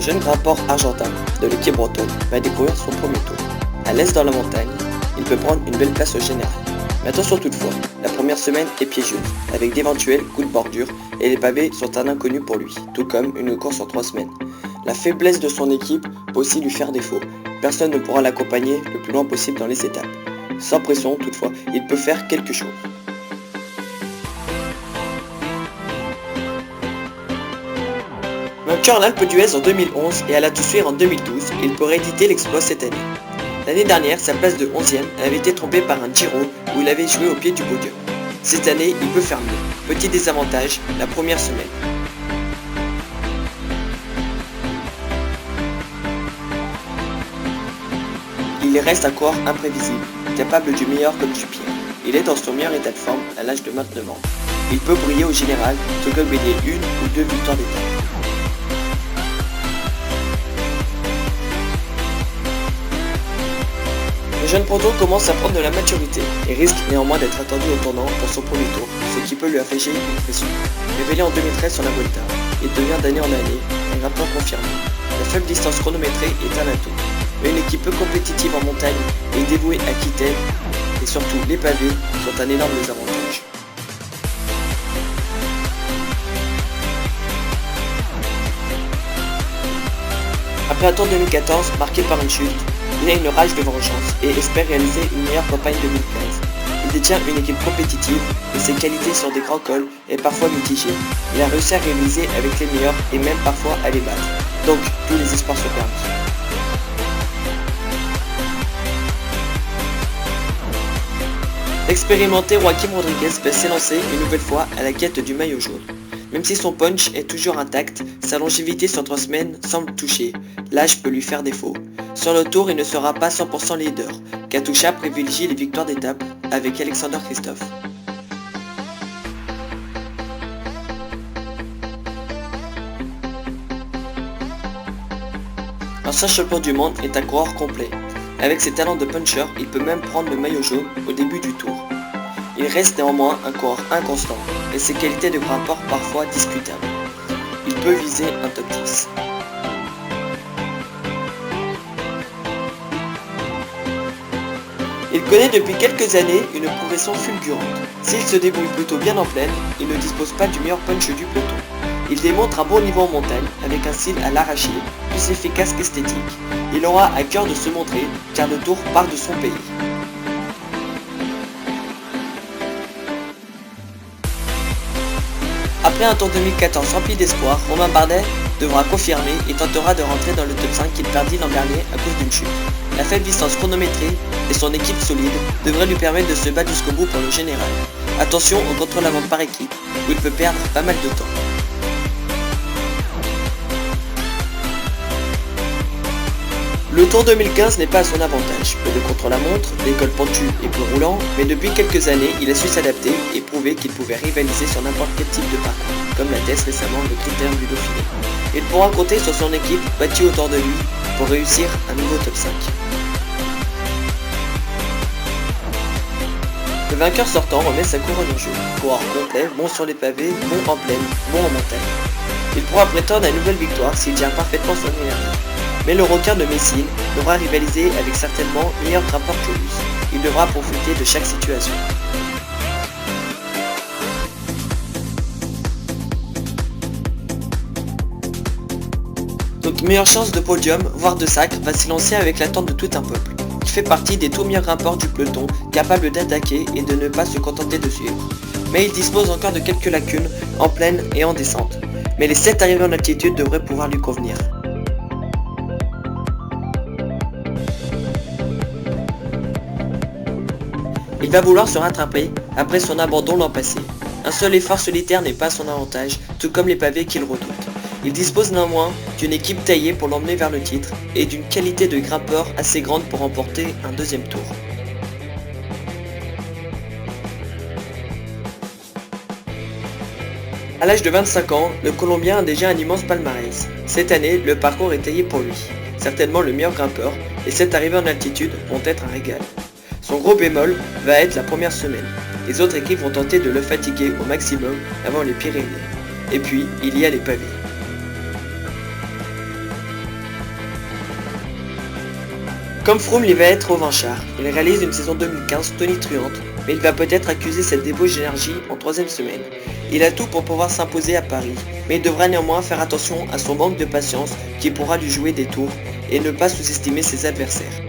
jeune grimpeur argentin de l'équipe bretonne va découvrir son premier tour. À l'aise dans la montagne, il peut prendre une belle place au général. Mais attention toutefois, la première semaine est piégeuse, avec d'éventuels coups de bordure et les pavés sont un inconnu pour lui, tout comme une course en 3 semaines. La faiblesse de son équipe peut aussi lui faire défaut. Personne ne pourra l'accompagner le plus loin possible dans les étapes. Sans pression toutefois, il peut faire quelque chose. Vainqueur en Alpe d'Huez en 2011 et à la Toussuire en 2012, il peut rééditer l'exploit cette année. L'année dernière, sa place de 11e avait été trompée par un Giro où il avait joué au pied du podium. Cette année, il peut faire mieux. Petit désavantage, la première semaine. Il reste un coureur imprévisible, capable du meilleur comme du pire. Il est dans son meilleur état de forme à l'âge de 29 ans. Il peut briller au général, tout comme gagner 1 ou 2 victoires d'étape. Le jeune breton commence à prendre de la maturité et risque néanmoins d'être attendu au tournant pour son premier tour, ce qui peut lui infliger une pression. Révélé en 2013 sur la Vuelta, il devient d'année en année un grimpeur confirmé. La faible distance chronométrée est un atout, mais une équipe peu compétitive en montagne et dévouée à quitter, et surtout les pavés, sont un énorme désavantage. Après un tour 2014 marqué par une chute, il a une rage de vengeance et espère réaliser une meilleure campagne 2015. Il détient une équipe compétitive et ses qualités sur des grands cols est parfois mitigées. Il a réussi à rivaliser avec les meilleurs et même parfois à les battre. Donc tous les espoirs sont permis. L'expérimenté Joaquim Rodriguez va s'élancer une nouvelle fois à la quête du maillot jaune. Même si son punch est toujours intact, sa longévité sur 3 semaines semble touchée. L'âge peut lui faire défaut. Sur le tour, il ne sera pas 100% leader. Katusha privilégie les victoires d'étape avec Alexander Kristoff. L'ancien champion du monde est un coureur complet. Avec ses talents de puncher, il peut même prendre le maillot jaune au début du tour. Il reste néanmoins un coureur inconstant et ses qualités de grimpeur parfois discutables. Il peut viser un top 10. Il connaît depuis quelques années une progression fulgurante. S'il se débrouille plutôt bien en plaine, il ne dispose pas du meilleur punch du peloton. Il démontre un bon niveau en montagne avec un style à l'arraché, plus efficace qu'esthétique. Il aura à cœur de se montrer car le tour part de son pays. Après un tour 2014 rempli d'espoir, Romain Bardet devra confirmer et tentera de rentrer dans le top 5 qu'il perdit l'an dernier à cause d'une chute. La faible distance chronométrée et son équipe solide devraient lui permettre de se battre jusqu'au bout pour le général. Attention au contre-la-montre par équipe, où il peut perdre pas mal de temps. Le Tour 2015 n'est pas à son avantage, peu de contre-la-montre, des cols pentus et peu roulants, mais depuis quelques années, il a su s'adapter et prouver qu'il pouvait rivaliser sur n'importe quel type de parcours, comme l'atteste récemment le Critérium du Dauphiné. Il pourra compter sur son équipe battue autour de lui pour réussir un nouveau top 5. Le vainqueur sortant remet sa couronne en jeu. Coureur complet, bon sur les pavés, bon en plaine, bon en montagne. Il pourra prétendre à une nouvelle victoire s'il gère parfaitement son énergie. Mais le requin de Messine devra rivaliser avec certainement meilleur grimpeur que lui. Il devra profiter de chaque situation. Donc meilleure chance de podium, voire de sacre, va s'élancer avec l'attente de tout un peuple. Il fait partie des tout meilleurs grimpeurs du peloton, capable d'attaquer et de ne pas se contenter de suivre. Mais il dispose encore de quelques lacunes en plaine et en descente. Mais les 7 arrivées en altitude devraient pouvoir lui convenir. Il va vouloir se rattraper après son abandon l'an passé. Un seul effort solitaire n'est pas à son avantage, tout comme les pavés qu'il redoute. Il dispose néanmoins d'une équipe taillée pour l'emmener vers le titre et d'une qualité de grimpeur assez grande pour remporter un deuxième tour. À l'âge de 25 ans, le Colombien a déjà un immense palmarès. Cette année, le parcours est taillé pour lui. Certainement le meilleur grimpeur, et cette arrivée en altitude vont être un régal. Son gros bémol va être la première semaine. Les autres équipes vont tenter de le fatiguer au maximum avant les Pyrénées. Et puis, il y a les pavés. Comme Froome, il va être revanchard. Il réalise une saison 2015 tonitruante, mais il va peut-être accuser cette débauche d'énergie en troisième semaine. Il a tout pour pouvoir s'imposer à Paris, mais il devra néanmoins faire attention à son manque de patience qui pourra lui jouer des tours et ne pas sous-estimer ses adversaires.